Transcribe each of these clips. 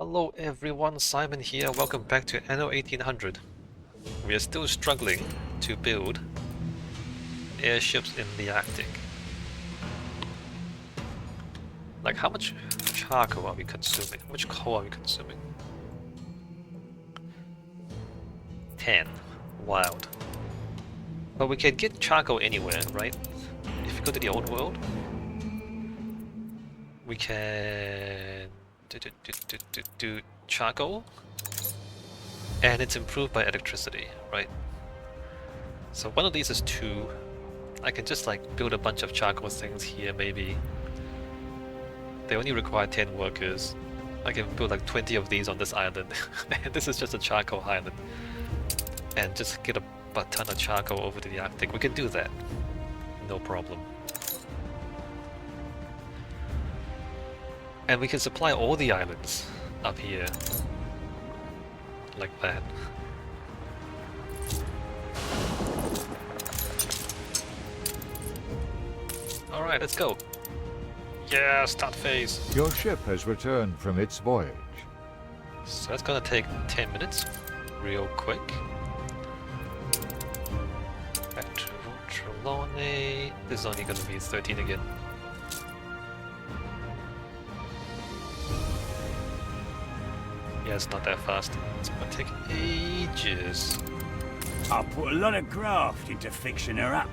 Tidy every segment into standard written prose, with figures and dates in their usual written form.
Hello everyone, Simon here. Welcome back to Anno 1800. We are still struggling to build airships in the Arctic. Like, how much charcoal are we consuming? How much coal are we consuming? 10. Wild. But we can get charcoal anywhere, right? If we go to the old world, we can do charcoal, and it's improved by electricity, right? So one of these is 2. I can just like build a bunch of charcoal things here maybe. They only require 10 workers. I can build like 20 of these on this island. And this is just a charcoal island. And just get a ton of charcoal over to the Arctic. We can do that. No problem. And we can supply all the islands up here. Like that. Alright, let's go. Yeah, start phase. Your ship has returned from its voyage. So that's gonna take 10 minutes, real quick. Back to Trelawney. This is only gonna be 13 again. Yeah, it's not that fast. It's gonna take ages. I put a lot of graft into fixing her up.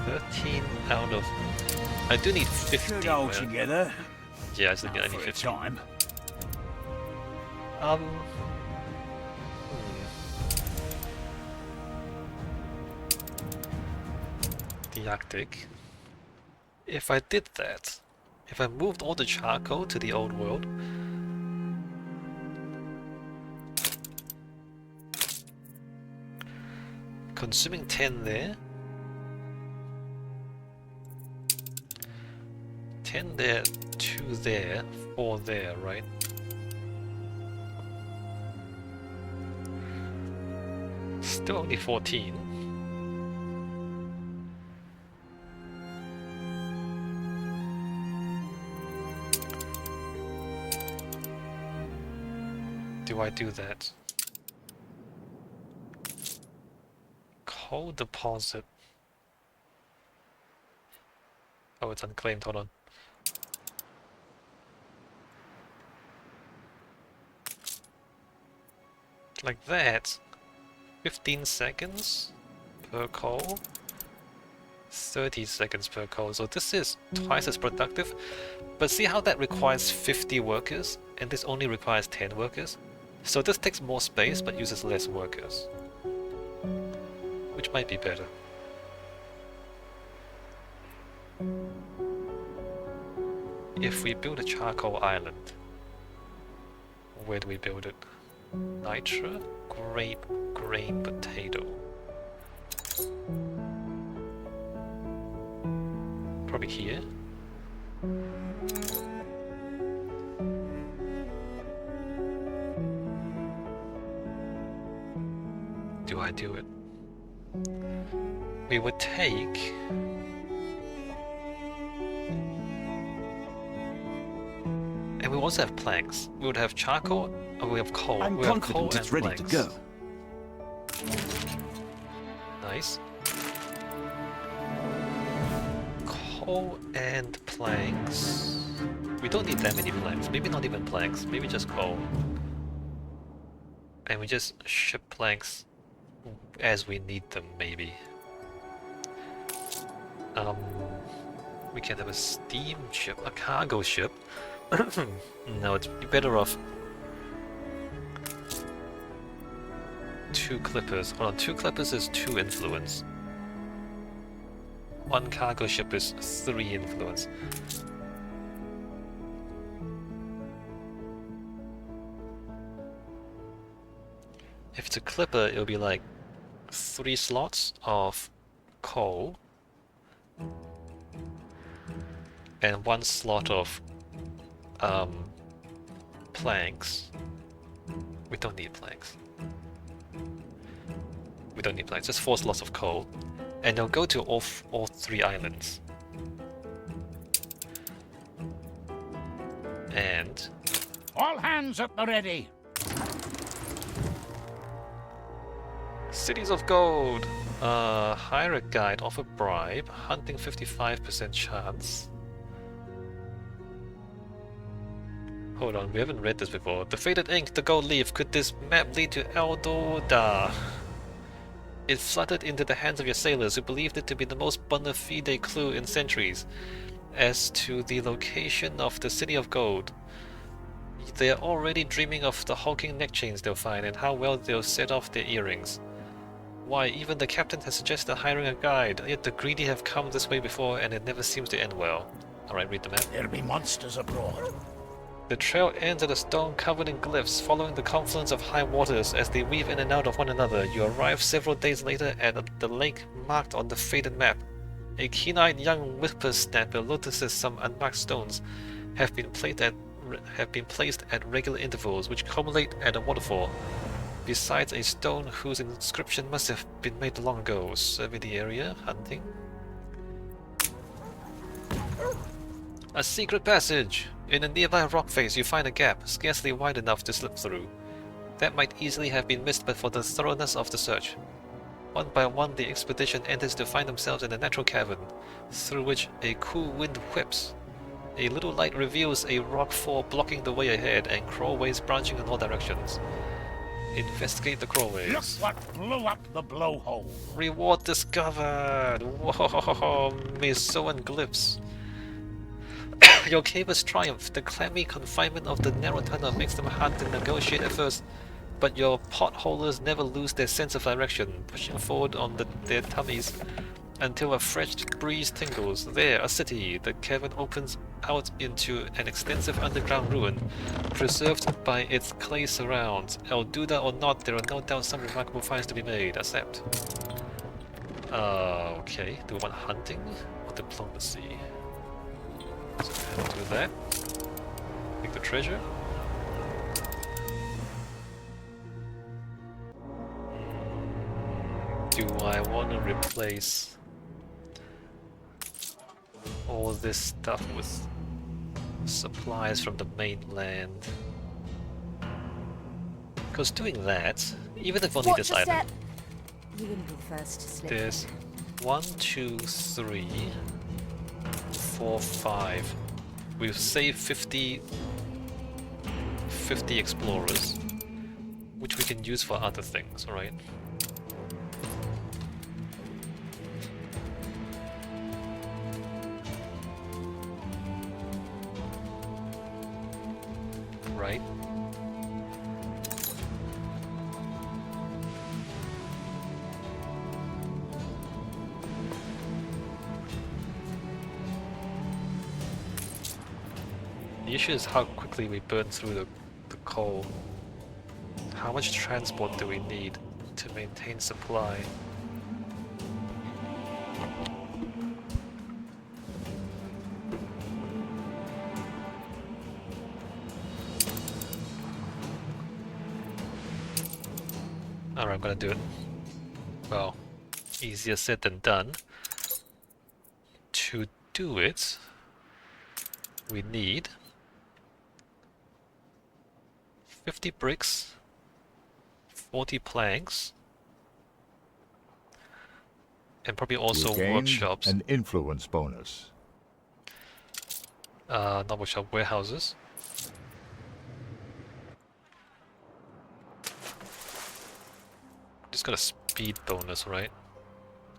13 out of... I do need 15. Good all together. Yeah, I need For a 15. time. The Arctic. If I did that, if I moved all the charcoal to the old world, consuming 10 there, 10 there, 2 there, 4 there, right? Still only 14. Do I do that? Coal deposit. Oh, it's unclaimed, hold on. Like that. 15 seconds per coal. 30 seconds per coal. So this is twice as productive. But see how that requires 50 workers and this only requires 10 workers? So this takes more space but uses less workers. Which might be better. If we build a charcoal island, where do we build it? Nitra, grape, grain, potato. Probably here. Do I do it? We would take... And we also have planks. We would have charcoal, and we have coal. I'm we have coal confident it's and ready to planks. go. Nice. Coal and planks. We don't need that many planks. Maybe not even planks. Maybe just coal. And we just ship planks as we need them, maybe. We can have a steam ship, a cargo ship. No, it's better off 2 clippers. Hold on, 2 clippers is 2 influence. 1 cargo ship is 3 influence. If it's a clipper, it'll be like 3 slots of coal and 1 slot of planks. We don't need planks. We don't need planks, just 4 slots of coal. And they'll go to all 3 islands. And All hands at the ready. Cities of Gold. Hire a guide, offer bribe, hunting 55% chance. Hold on, we haven't read this before. The faded ink, the gold leaf. Could this map lead to Eldorada? It fluttered into the hands of your sailors, who believed it to be the most bona fide clue in centuries as to the location of the City of Gold. They are already dreaming of the hulking neck chains they'll find and how well they'll set off their earrings. Why, even the captain has suggested hiring a guide, yet the greedy have come this way before and it never seems to end well. Alright, read the map. There be monsters abroad. The trail ends at a stone covered in glyphs, following the confluence of high waters as they weave in and out of one another. You arrive several days later at the lake marked on the faded map. A keen-eyed young whippersnapper notices some unmarked stones have been placed at regular intervals, which culminate at a waterfall. Besides a stone whose inscription must have been made long ago. Survey the area, hunting. A secret passage! In a nearby rock face you find a gap, scarcely wide enough to slip through. That might easily have been missed but for the thoroughness of the search. One by one the expedition enters to find themselves in a natural cavern, through which a cool wind whips. A little light reveals a rock fall blocking the way ahead and crawlways branching in all directions. Investigate the crawlways. Look what blew up the blowhole. Reward discovered! Whoa, Misoan glyphs. Your cables triumph. The clammy confinement of the narrow tunnel makes them hard to negotiate at first, but your potholers never lose their sense of direction, pushing forward on their tummies until a fresh breeze tingles. There, a city. The cavern opens out into an extensive underground ruin, preserved by its clay surrounds. Eldorada or not, there are no doubt some remarkable finds to be made. Accept. Okay. Do we want hunting or diplomacy? So we'll do that. Take the treasure. Do I want to replace all this stuff with supplies from the mainland? Because doing that, even if only this island, You wouldn't be first to slip. there's 1, 2, 3, 4, 5. We've saved 50 explorers, which we can use for other things, alright? Right? The issue is how quickly we burn through the coal. How much transport do we need to maintain supply? Alright, I'm gonna do it. Well, easier said than done. To do it, we need 50 bricks, 40 planks, and probably also You gained workshops. an influence bonus. Not workshop, warehouses. Just got a speed bonus, right?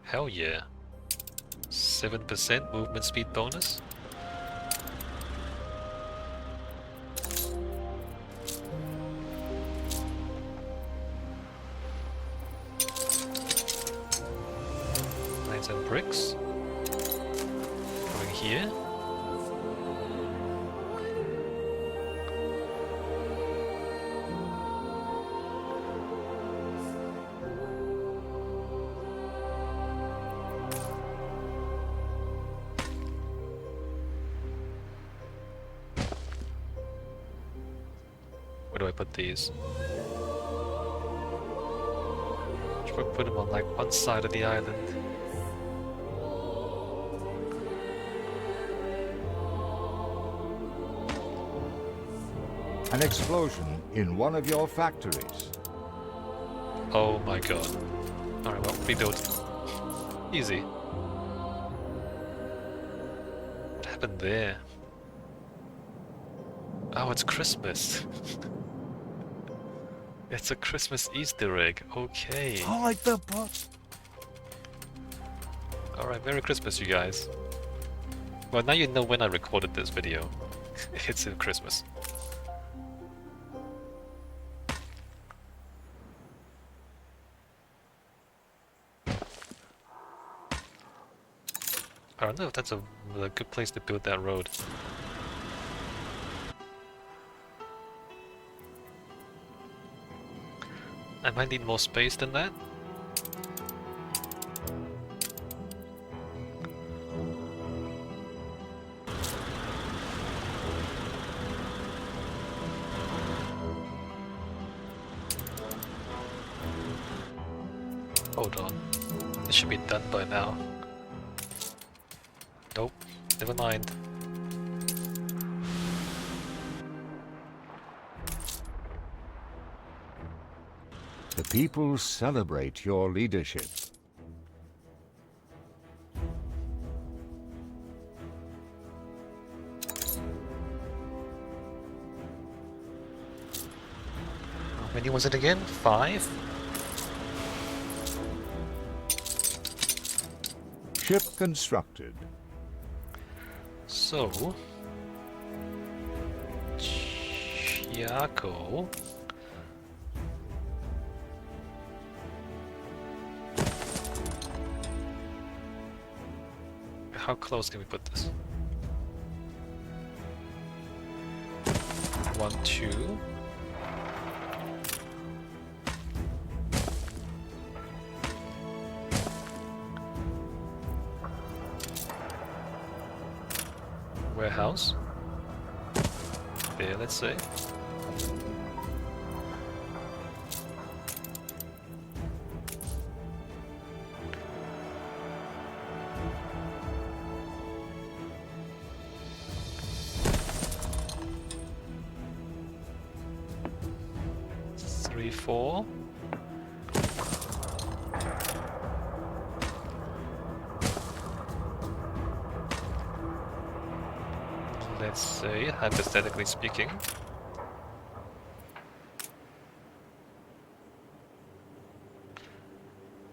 Hell yeah. 7% movement speed bonus. And bricks. Going here. Where do I put these? Should I put them on like one side of the island? An explosion in one of your factories. Oh my god. Alright, well, rebuild. Easy. What happened there? Oh, it's Christmas. It's a Christmas Easter egg. Okay. Hide the pot. Alright, Merry Christmas, you guys. Well, now you know when I recorded this video. It's in Christmas. I don't know if that's a good place to build that road. I might need more space than that. Hold on. It should be done by now. Nope. Never mind. The people celebrate your leadership. How many was it again? 5? Ship constructed. So... Chiako... How close can we put this? 1, 2... Warehouse. There, let's say. Three, 4. Let's say, hypothetically speaking.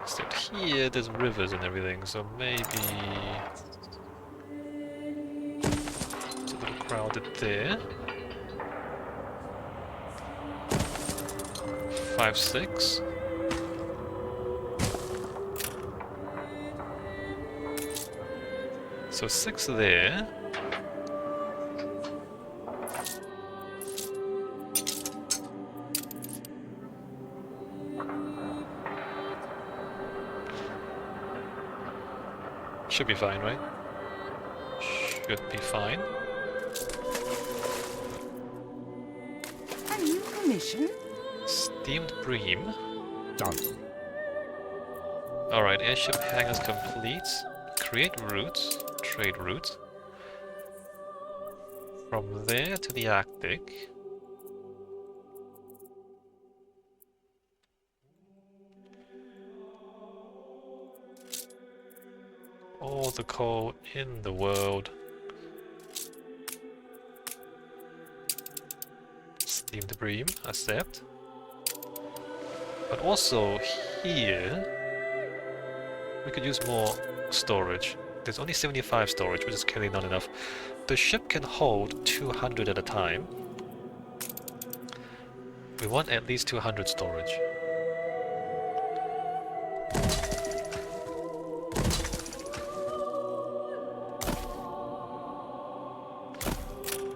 Except here, there's rivers and everything, so maybe it's a little crowded there. 5, 6. So 6 there. Should be fine, right? Should be fine. A new commission? Steamed bream. Done. Alright, airship hangars complete. Create routes. Trade routes. From there to the Arctic. All the coal in the world. Steamed bream, accept. But also here we could use more storage. There's only 75 storage, which is clearly not enough. The ship can hold 200 at a time. We want at least 200 storage.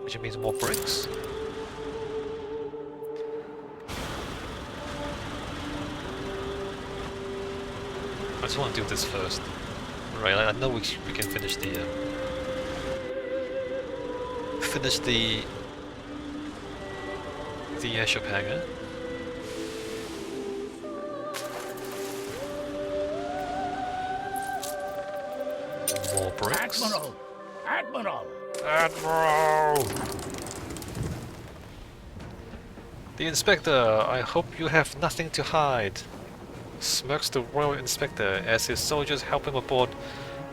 Which means more bricks. I just want to do this first. Right, I know we can finish the airship hangar. More bricks. Admiral! Admiral! Admiral! The Inspector, I hope you have nothing to hide. Smirks the Royal Inspector as his soldiers help him aboard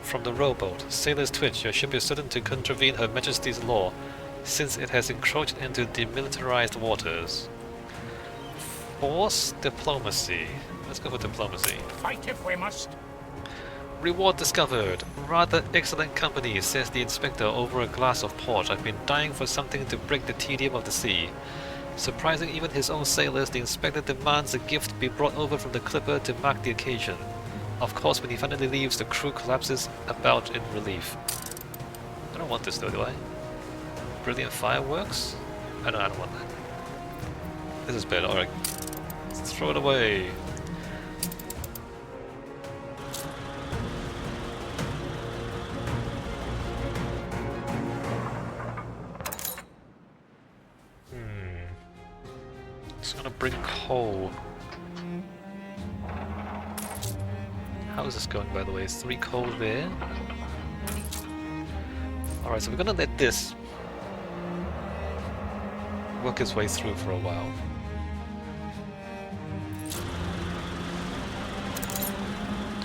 from the rowboat. Sailors twitch. Your ship is certain to contravene Her Majesty's law, since it has encroached into demilitarized waters. Force diplomacy. Let's go for diplomacy. Fight if we must. Reward discovered. Rather excellent company, says the Inspector over a glass of port. I've been dying for something to break the tedium of the sea. Surprising even his own sailors, the Inspector demands a gift be brought over from the clipper to mark the occasion. Of course, when he finally leaves, the crew collapses about in relief. I don't want this though, do I? Brilliant fireworks? I don't want that. This is bad, alright. Let's throw it away. Just gonna bring coal. How is this going, by the way? 3 coal there. Alright, so we're gonna let this work its way through for a while.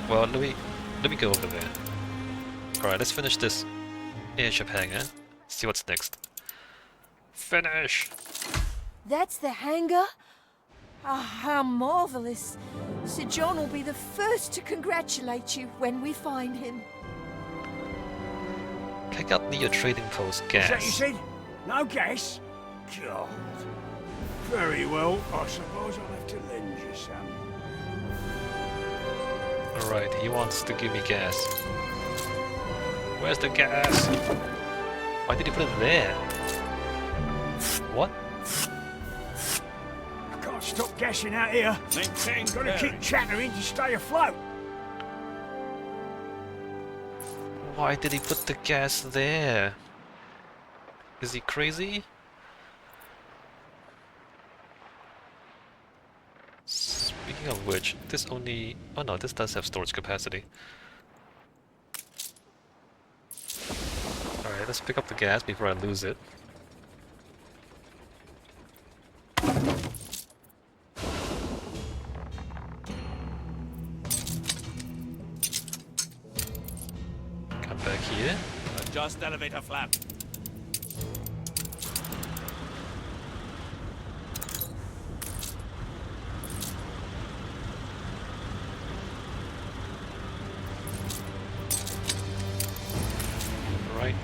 Well, let me go over there. Alright, let's finish this airship hangar. See what's next. Finish! That's the hangar? Ah, how marvellous. Sir John will be the first to congratulate you when we find him. Pick up near your trading post, Is that you gas. said? No gas? God. Very well, I suppose I'll have to lend you some. Alright, he wants to give me gas. Where's the gas? Why did he put it there? What? I can't stop gassing out here. Gotta keep chattering to stay afloat. Why did he put the gas there? Is he crazy? Speaking of which, this only... Oh no, this does have storage capacity. Alright, let's pick up the gas before I lose it. Come back here. Adjust elevator flap. Right.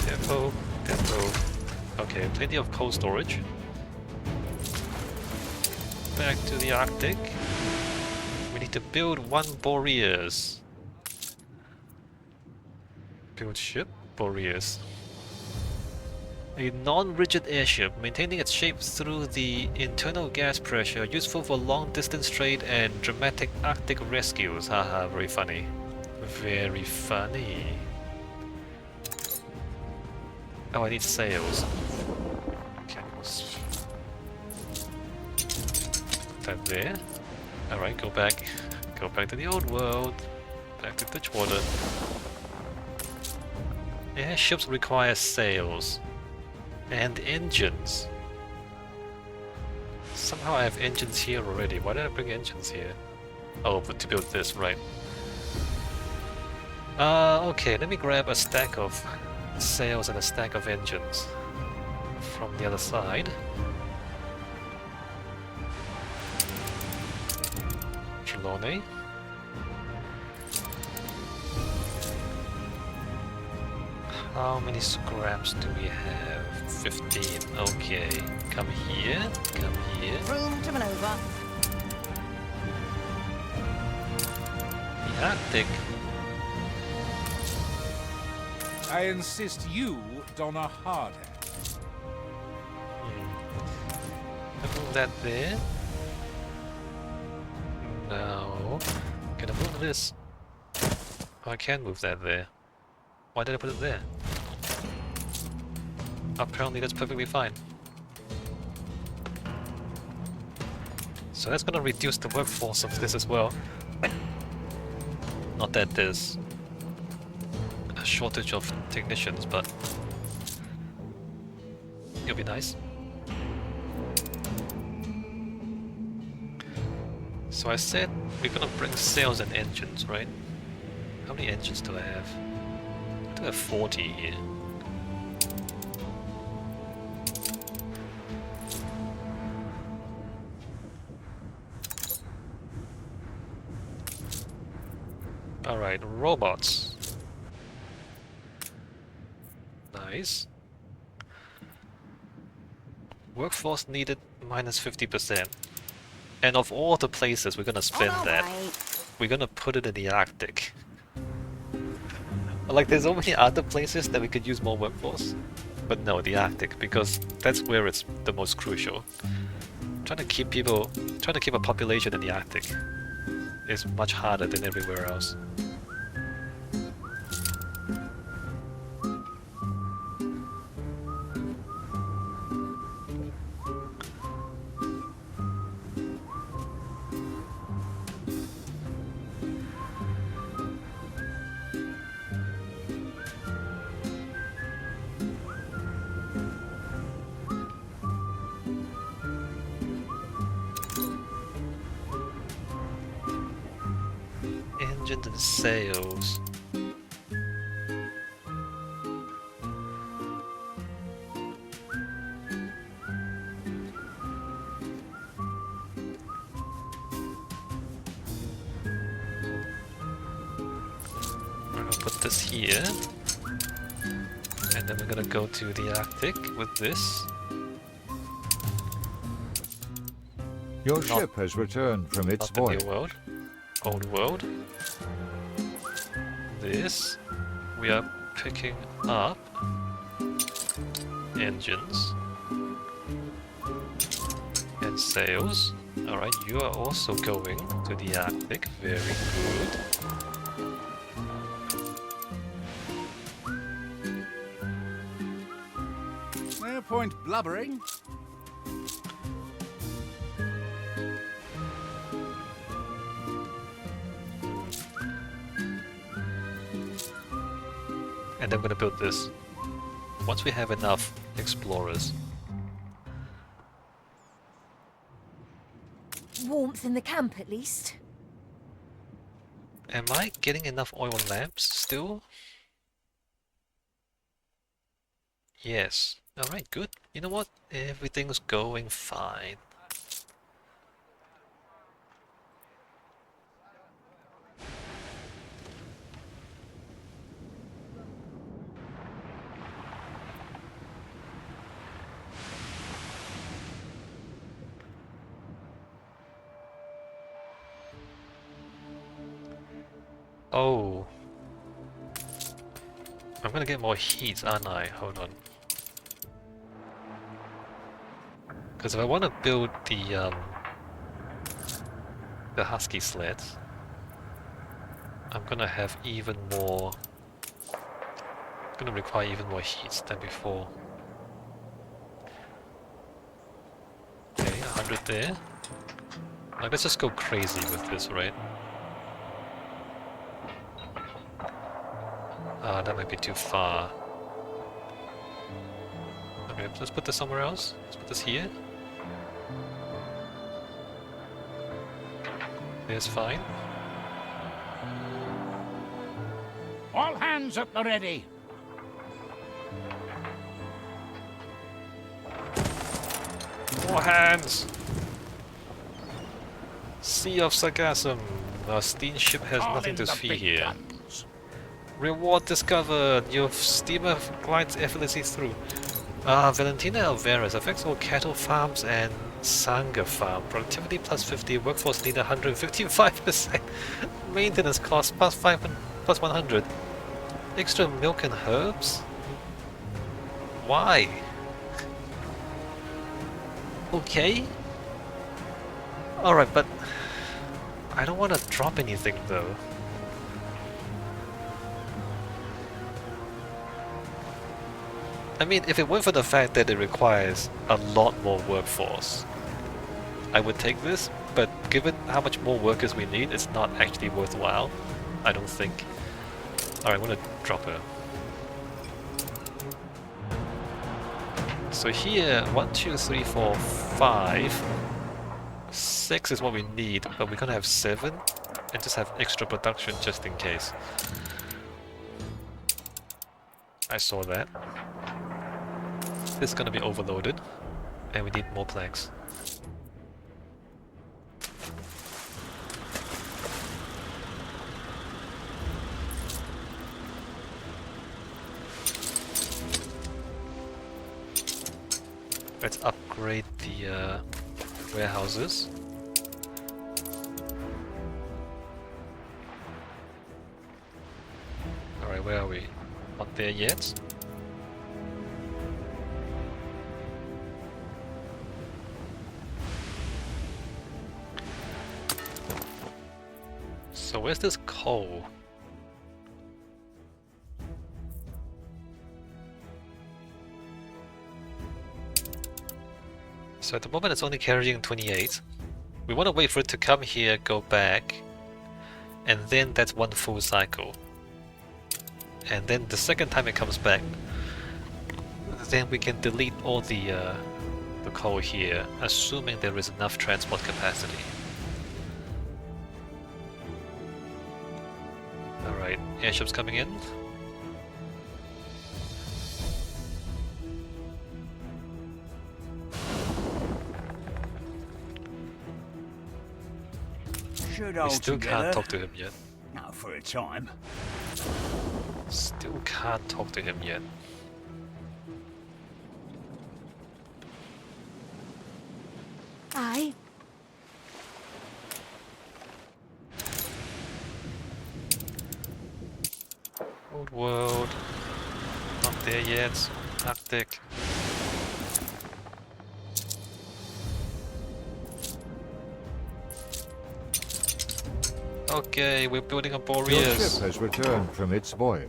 Depot. Depot. Okay, plenty of cold storage. Back to the Arctic. We need to build 1 Boreas. Build ship? Boreas. A non-rigid airship, maintaining its shape through the internal gas pressure, useful for long-distance trade and dramatic Arctic rescues. Haha, very funny. Very funny. Oh, I need sails. Okay, let's put that there. Alright, go back. Go back to the old world. Back to Ditchwater. Airships require sails. And engines. Somehow I have engines here already. Why did I bring engines here? Oh, but to build this, right. Okay, let me grab a stack of sails and a stack of engines from the other side. Trelawney. How many scraps do we have? 15. Okay. Come here. Come here. Room to maneuver. The Arctic. I insist you don a hard hat. Move that there. No. Can I move this? Oh, I can move that there. Why did I put it there? Apparently that's perfectly fine. So that's gonna reduce the workforce of this as well. Not that there's a shortage of technicians, but it'll be nice. So I said we're gonna bring sails and engines, right? How many engines do I have? I do have 40 here. Alright, robots. Nice. Workforce needed minus 50%. And of all the places we're gonna spend that, we're gonna put it in the Arctic. Like, there's so many other places that we could use more workforce. But no, the Arctic, because that's where it's the most crucial. Trying to keep a population in the Arctic is much harder than everywhere else. Engines and sails. We're gonna put this here. And then we're gonna go to the Arctic with this. Your ship has returned from its Not the voyage. new world. Old world. This. We are picking up engines and sails. Alright, you are also going to the Arctic. Very good. No point blubbering. And then we're gonna build this. Once we have enough explorers. Warmth in the camp, at least. Am I getting enough oil lamps still? Yes. Alright, good. You know what? Everything's going fine. Oh. I'm gonna get more heat, aren't I? Hold on. Because if I want to build the husky sleds, I'm gonna have even more... gonna require even more heat than before. Okay, 100 there. Like, let's just go crazy with this, right? Ah, that might be too far. Okay, let's put this somewhere else. Let's put this here. There's fine. All hands at the ready. More hands! Sea of Sargassum. Our steamship has All nothing in to the see big here. guns. Reward discovered. Your steamer glides effortlessly through. Valentina Alvarez affects all cattle farms and Sangha farm. Productivity plus 50. Workforce need 155%. Maintenance cost plus 100. Extra milk and herbs? Why? Okay. Alright, but I don't want to drop anything though. I mean, if it weren't for the fact that it requires a lot more workforce, I would take this, but given how much more workers we need, it's not actually worthwhile, I don't think. Alright, I'm gonna drop her. So here, 1, 2, 3, 4, 5, 6 is what we need, but we're gonna have 7 and just have extra production just in case. I saw that. This is gonna be overloaded, and we need more planks. Let's upgrade the warehouses. Alright, where are we? Not there yet? So where's this coal? So at the moment it's only carrying 28. We want to wait for it to come here, go back, and then that's one full cycle. And then the second time it comes back, then we can delete all the coal here, assuming there is enough transport capacity. Alright, airships coming in. Should We hold still together. can't talk to him yet. Not for a time. Still can't talk to him yet. Aye. Old world. Not there yet. Arctic. Okay, we're building a Your Boreas. ship has returned from its voyage.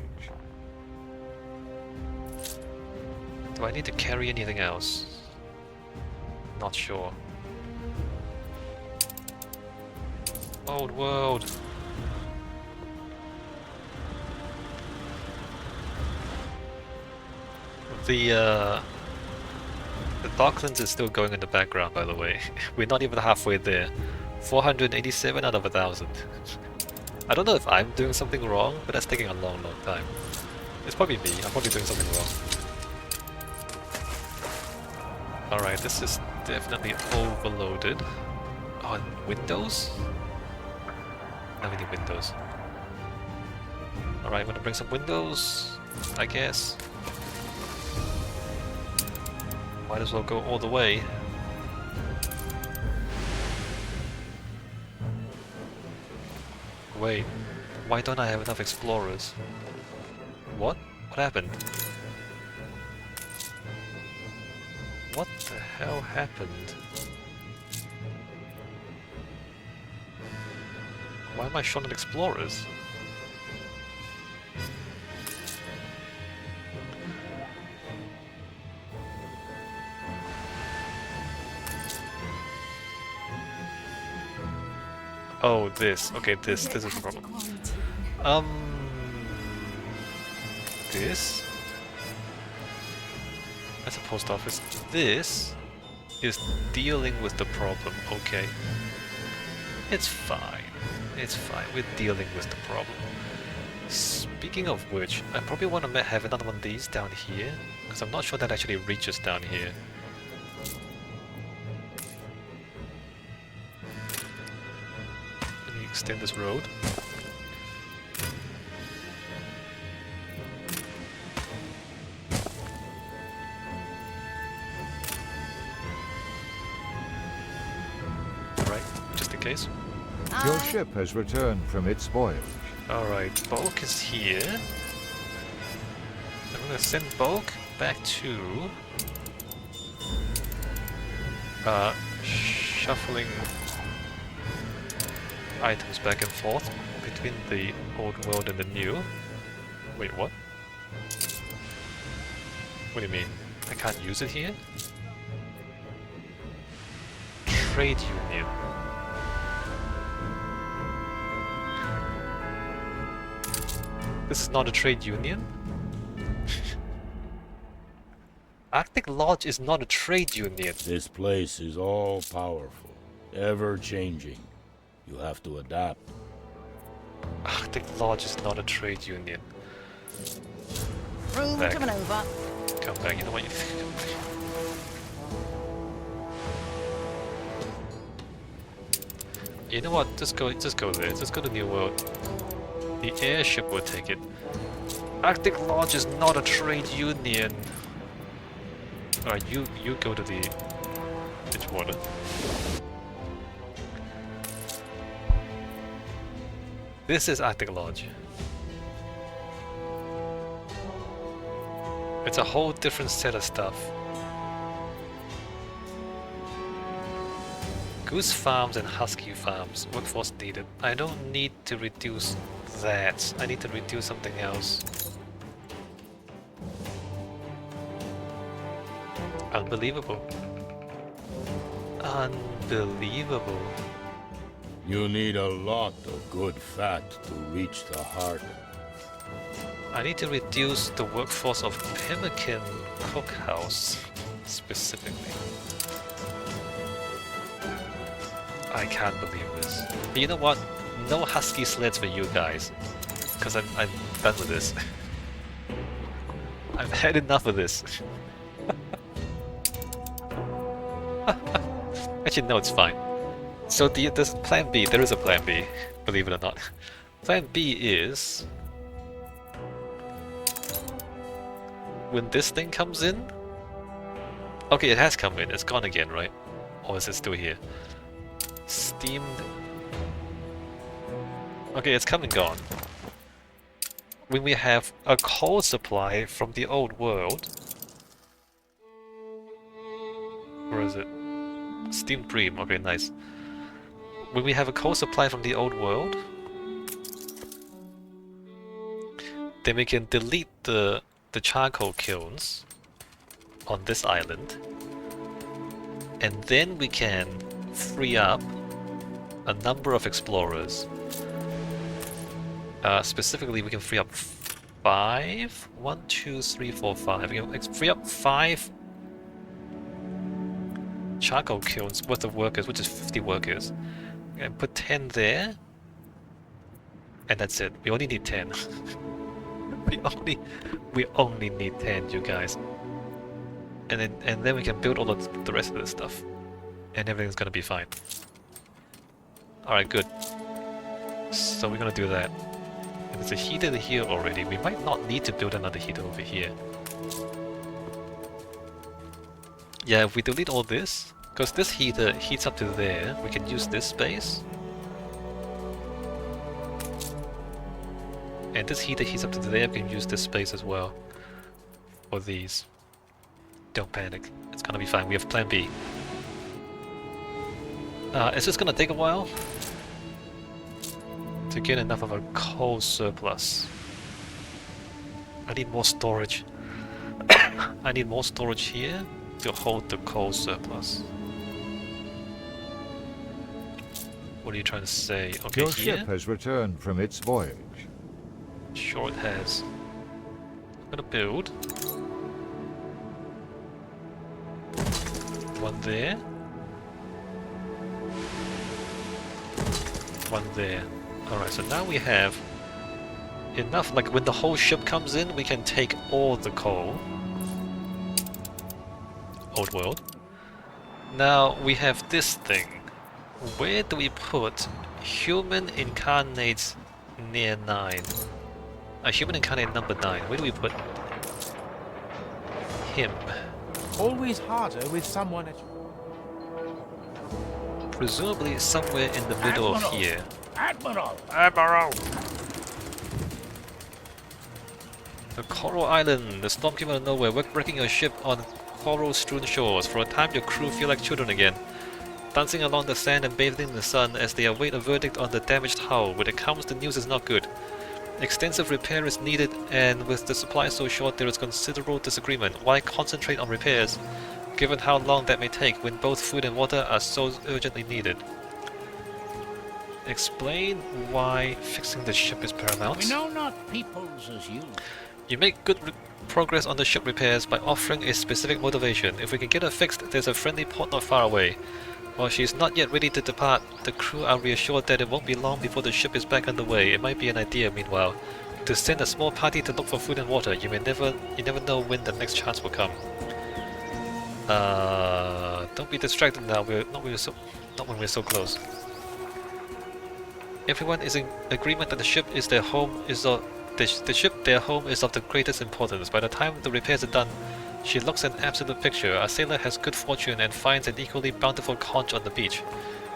Do I need to carry anything else? Not sure. Old world. The Docklands is still going in the background, by the way. We're not even halfway there. 487 out of 1,000. I don't know if I'm doing something wrong, but that's taking a long, long time. It's probably me. I'm probably doing something wrong. Alright, this is definitely overloaded. Oh, and windows? Now we need windows. Alright, I'm gonna bring some windows, I guess. Might as well go all the way. Wait, why don't I have enough explorers? What? What happened? What the hell happened? Why am I short on explorers? Oh, this. Okay, this is the problem. This? That's a post office. This is dealing with the problem. Okay. It's fine. It's fine. We're dealing with the problem. Speaking of which, I probably want to have another one of these down here, because I'm not sure that actually reaches down here. Let me extend this road. Right, just in case. Your Aye. ship has returned from its voyage. Alright, bulk is here. I'm gonna send bulk back to shuffling items back and forth between the old world and the new. Wait, what? What do you mean? I can't use it here? Trade union. This is not a trade union? Arctic Lodge is not a trade union. This place is all powerful. Ever changing. You have to adapt. Arctic Lodge is not a trade union. Room Back. coming over. Come back, you know what? You know what? Just go there. Just go to New World. The airship will take it. Arctic Lodge is not a trade union. Alright, you go to the Edgewater. This is Arctic Lodge. It's a whole different set of stuff. Goose farms and husky farms. Workforce needed. I don't need to reduce that. I need to reduce something else. Unbelievable. Unbelievable. You need a lot of good fat to reach the heart. I need to reduce the workforce of Pemmican Cookhouse, specifically. I can't believe this. But you know what? No husky sleds for you guys. Because I'm done with this. I've had enough of this. Actually, no, it's fine. So there's plan B. There is a plan B, believe it or not. Plan B is... when this thing comes in... Okay, it has come in. It's gone again, right? Or is it still here? Steamed... Okay, it's come and gone. When we have a coal supply from the old world... Where is it? Steamed Dream. Okay, nice. When we have a coal supply from the old world... then we can delete the charcoal kilns on this island, and then we can free up a number of explorers. Specifically, we can free up 5? 1, 2, 3, 4, 5. We can free up 5 charcoal kilns worth of workers, which is 50 workers. And put 10 there, and that's it. We only need 10. we only need 10, you guys. And then we can build all of the rest of this stuff. And everything's gonna be fine. Alright, good. So we're gonna do that. And there's a heater here already. We might not need to build another heater over here. Yeah, if we delete all this, because this heater heats up to there, we can use this space. And this heater heats up to there, we can use this space as well. For these. Don't panic. It's gonna be fine. We have plan B. It's just gonna take a while to get enough of a coal surplus. I need more storage. I need more storage here to hold the coal surplus. What are you trying to say? Okay, Your here. ship has returned from its voyage. Sure it has. I'm gonna build one there, one there. Alright, so now we have enough, like when the whole ship comes in, we can take all the coal. Old world. Now we have this thing. Where do we put human incarnates near 9? A human incarnate number 9. Where do we put him? Always harder with someone at Presumably somewhere in the middle of here. Admiral! Admiral! The Coral Island. The storm came out of nowhere, wrecking your ship on coral-strewn shores. For a time your crew feel like children again, dancing along the sand and bathing in the sun as they await a verdict on the damaged hull. When it comes, the news is not good. Extensive repair is needed, and with the supply so short, there is considerable disagreement. Why concentrate on repairs, given how long that may take, when both food and water are so urgently needed? Explain why fixing the ship is paramount. We know not peoples as you. You make good progress on the ship repairs by offering a specific motivation. If we can get her fixed, there's a friendly port not far away. While she's not yet ready to depart, the crew are reassured that it won't be long before the ship is back underway. It might be an idea, meanwhile, to send a small party to look for food and water. You never know when the next chance will come. Don't be distracted now. Not when we're so close. Everyone is in agreement that the ship is their home. Their home is of the greatest importance. By the time the repairs are done, she looks an absolute picture. A sailor has good fortune and finds an equally bountiful conch on the beach.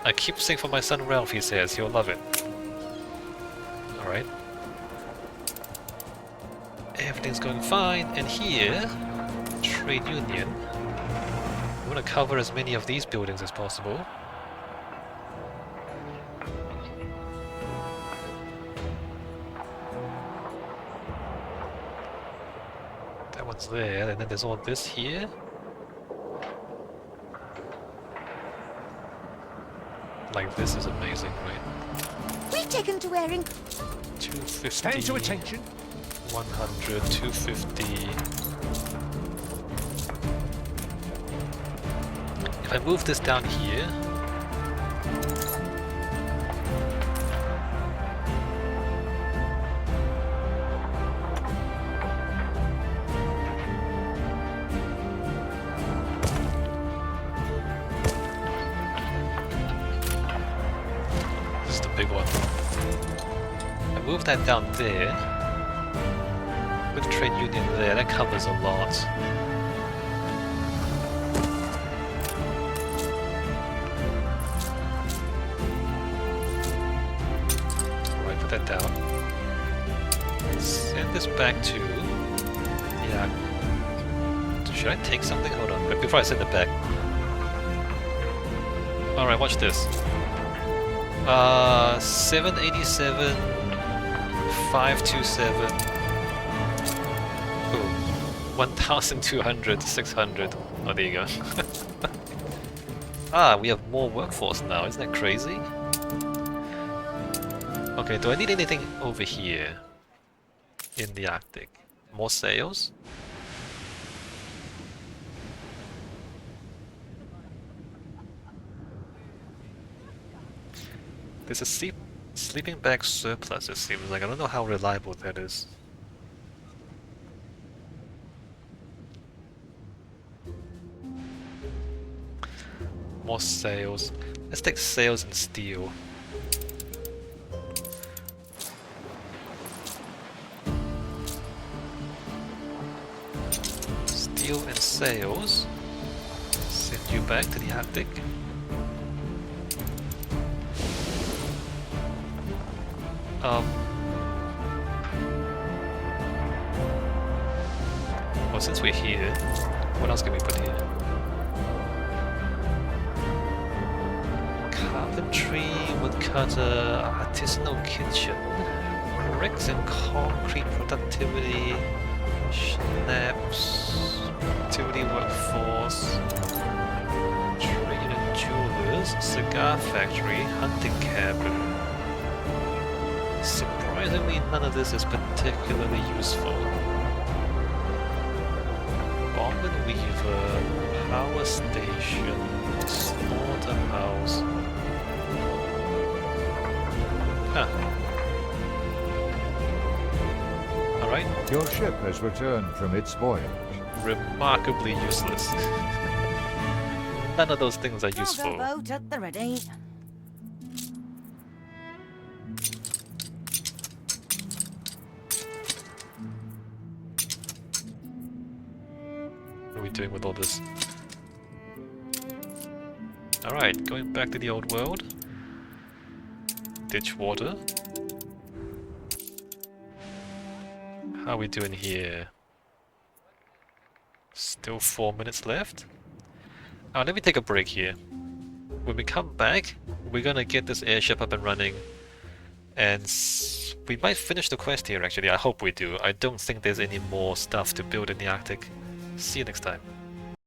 I keep saying for my son Ralph, he says. He'll love it. Alright. Everything's going fine. And here, trade union. We want to cover as many of these buildings as possible. That one's there, and then there's all this here. Like, this is amazing, right? We taken to airing. 250. Stand to attention. 100, 250. If I move this down here, this is the big one. I move that down there. With trade union there, that covers a lot. Alright, put that down. Send this back to... Yeah. Should I take something? Hold on, but before I send it back. Alright, watch this. 787... 527... 1,200, 600. Oh, there you go. Ah, we have more workforce now. Isn't that crazy? Okay, do I need anything over here in the Arctic? More sails? There's a sleeping bag surplus, it seems like. I don't know how reliable that is. More sails. Let's take sails and steel. Steel and sails. Send you back to the Arctic. Well, since we're here, what else can we put here? Carpentry, woodcutter, artisanal kitchen, bricks and concrete productivity, schnapps, activity workforce, trade and jewelers, cigar factory, hunting cabin. Surprisingly, none of this is particularly useful. Bomb and weaver, power station, slaughterhouse. Huh. Alright. Your ship has returned from its voyage. Remarkably useless. None of those things are useful. Cargo boat at the ready. What are we doing with all this? Alright, going back to the old world. Ditch water. How are we doing here? Still 4 minutes left? Let me take a break here. When we come back, we're gonna get this airship up and running. And we might finish the quest here actually, I hope we do. I don't think there's any more stuff to build in the Arctic. See you next time.